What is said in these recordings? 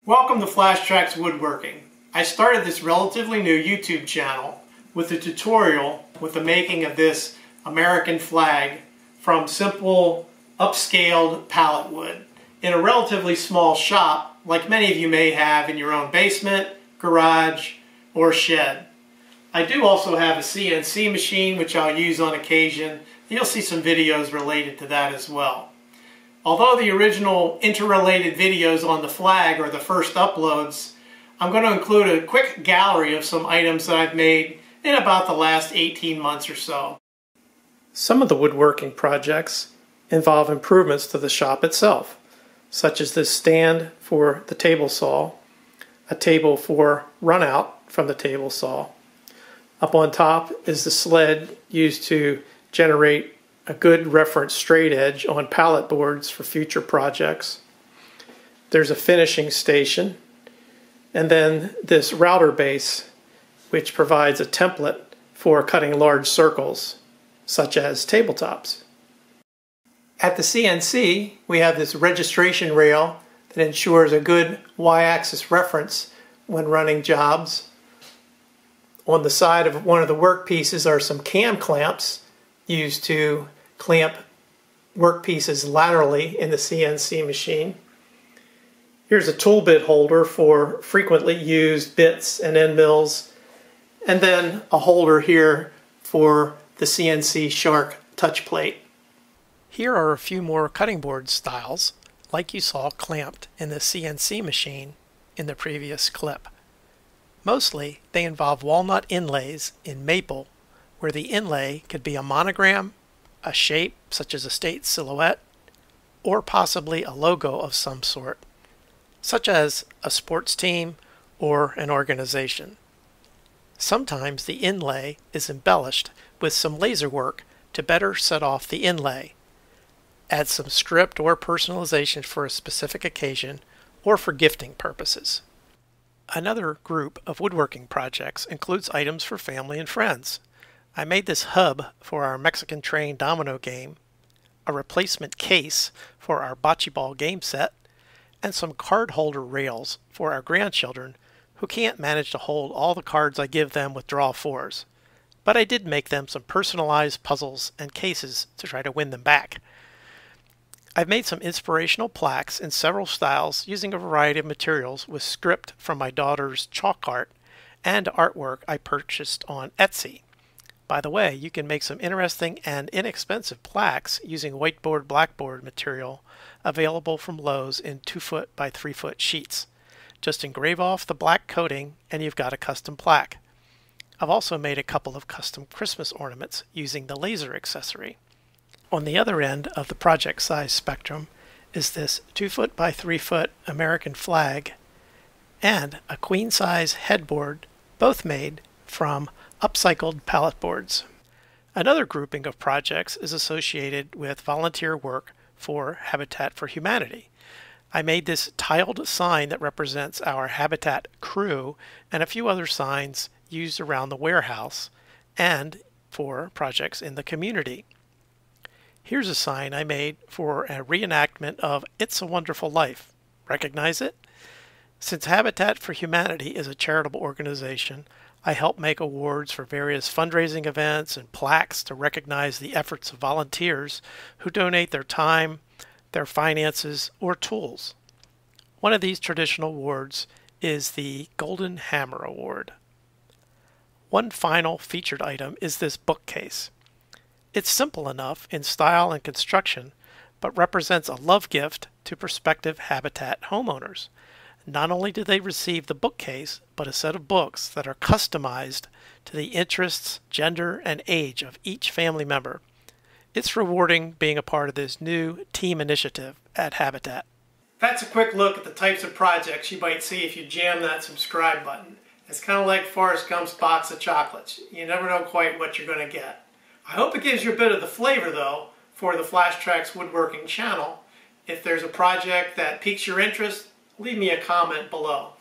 Welcome to Flash Trax Woodworking. I started this relatively new YouTube channel with a tutorial with the making of this American flag from simple upscaled pallet wood in a relatively small shop like many of you may have in your own basement, garage, or shed. I do also have a CNC machine which I'll use on occasion. You'll see some videos related to that as well. Although the original interrelated videos on the flag are the first uploads, I'm going to include a quick gallery of some items that I've made in about the last 18 months or so. Some of the woodworking projects involve improvements to the shop itself, such as this stand for the table saw, a table for runout from the table saw. Up on top is the sled used to generate a good reference straight edge on pallet boards for future projects. There's a finishing station, and then this router base which provides a template for cutting large circles such as tabletops. At the CNC we have this registration rail that ensures a good y-axis reference when running jobs. On the side of one of the workpieces are some cam clamps used to clamp workpieces laterally in the CNC machine. Here's a tool bit holder for frequently used bits and end mills, and then a holder here for the CNC Shark touch plate. Here are a few more cutting board styles like you saw clamped in the CNC machine in the previous clip. Mostly they involve walnut inlays in maple, where the inlay could be a monogram, a shape such as a state silhouette, or possibly a logo of some sort, such as a sports team or an organization. Sometimes the inlay is embellished with some laser work to better set off the inlay, add some script or personalization for a specific occasion, or for gifting purposes. Another group of woodworking projects includes items for family and friends. I made this hub for our Mexican Train domino game, a replacement case for our bocce ball game set, and some card holder rails for our grandchildren who can't manage to hold all the cards I give them with draw fours. But I did make them some personalized puzzles and cases to try to win them back. I've made some inspirational plaques in several styles using a variety of materials with script from my daughter's chalk art and artwork I purchased on Etsy. By the way, you can make some interesting and inexpensive plaques using whiteboard blackboard material available from Lowe's in 2-foot by 3-foot sheets. Just engrave off the black coating and you've got a custom plaque. I've also made a couple of custom Christmas ornaments using the laser accessory. On the other end of the project size spectrum is this 2-foot by 3-foot American flag and a queen size headboard, both made from upcycled pallet boards. Another grouping of projects is associated with volunteer work for Habitat for Humanity. I made this tiled sign that represents our Habitat crew and a few other signs used around the warehouse and for projects in the community. Here's a sign I made for a reenactment of It's a Wonderful Life. Recognize it? Since Habitat for Humanity is a charitable organization, I help make awards for various fundraising events and plaques to recognize the efforts of volunteers who donate their time, their finances, or tools. One of these traditional awards is the Golden Hammer Award. One final featured item is this bookcase. It's simple enough in style and construction, but represents a love gift to prospective Habitat homeowners. Not only do they receive the bookcase, but a set of books that are customized to the interests, gender, and age of each family member. It's rewarding being a part of this new team initiative at Habitat. That's a quick look at the types of projects you might see if you jam that subscribe button. It's kind of like Forrest Gump's box of chocolates. You never know quite what you're going to get. I hope it gives you a bit of the flavor, though, for the Flash Trax Woodworking Channel. If there's a project that piques your interest, leave me a comment below.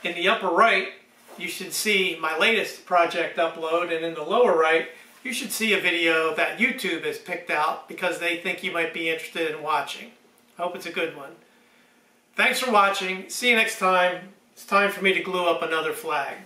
In the upper right, you should see my latest project upload, and in the lower right, you should see a video that YouTube has picked out because they think you might be interested in watching. I hope it's a good one. Thanks for watching. See you next time. It's time for me to glue up another flag.